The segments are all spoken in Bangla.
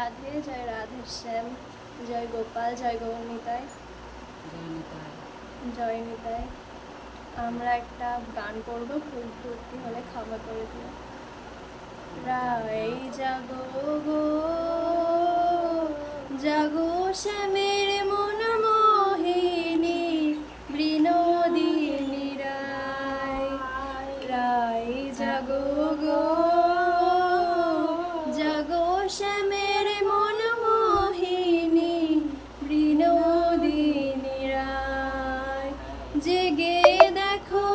রাধে, জয় রাধের শ্যাম, জয় গোপাল, জয় গৌরনিতাই, জয় নিতাই। আমরা একটা গান করবো, ভুল ত্রুটি হলে ক্ষমা করে দিও। রাই জাগো গো জাগো শ্যামের মন মোহিনী বিনোদিনী রায়, রাই জাগো গো জাগো শ্যামের মন মোহিনী বিনোদিনী রায়, জেগে দেখো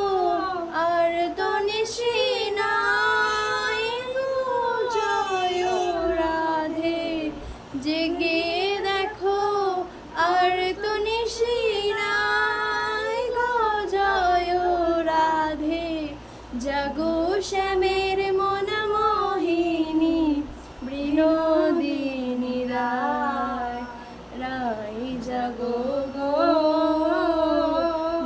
আর তো নিশি নাই গো জয় রাধে, জেগে দেখো আর তো নিশি নাই গো জয় রাধে, জাগো শ্যামের মন মোহিনী বিনোদিনী রায়, রাই জাগো গো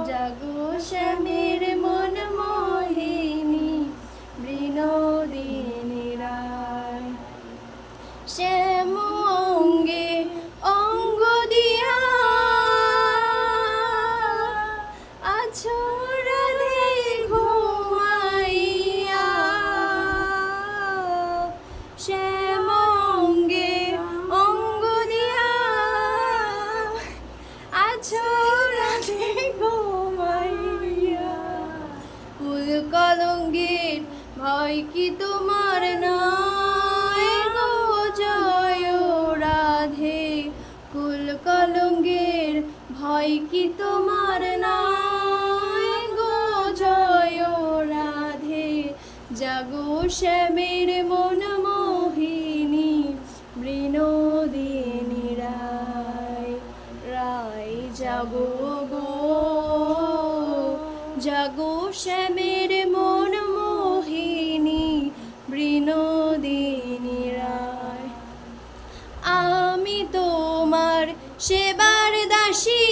জাগো শ্যামের মন মোহিনী বিনোদিনী রায়, শ্যাম অঙ্গে অঙ্গ দিয়া আছো রাধে ঘুমাইয়া, শ্যাম অঙ্গে অঙ্গ দিয়া আছো রাধে ঘুমাইয়া, কুল কলঙ্কের ভয় কি তোমার নাই গো জয় রাধে, কুল কলঙ্কের ভয় কি তোমার নাই গো জয় রাধে, জাগো শ্যামের মন মোহিনী বিনোদিনী রায়, রাই জাগো গো জাগো শ্যামের মন মোহিনী বিনোদিনী রায়, আমি তোমার সেবার দাসী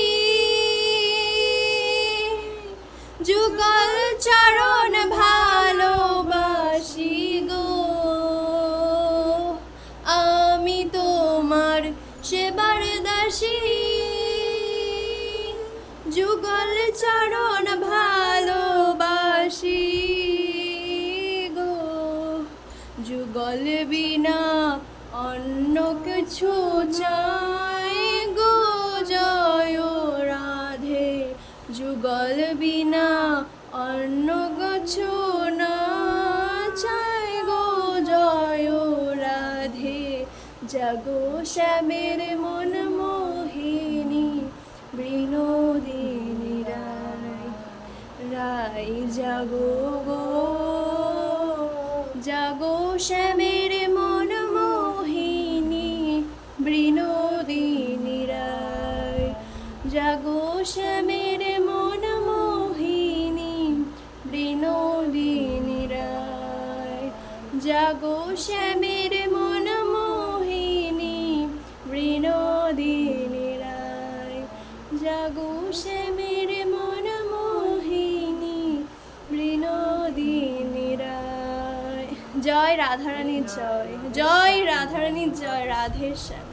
যুগল চরণ ভালোবাসি গো, আমি তোমার সেবার দাসী যুগল চরণ ভালোবাসি গো, যুগল বিনা অন্য কিছু চাই গো জয় রাধে, যুগল বিনা অন্য কিছু না চাই গো জয় রাধে, জাগো শ্যামের মন মোহিনী বিনোদিনী রায়, রাই জাগো গো জাগো শ্যামের মন মোহিনী বিনোদিনী রায়, জাগো শ্যামের মন মোহিনী বিনোদিনী রায়, জাগো শ্যামের মন মোহিনী বিনোদিনী রায়, জাগো শ্যামের মন মোহিনী বিনোদিনী রায়। জয় রাধারানীর জয়, জয় রাধারানীর জয়, রাধের শ্যাম।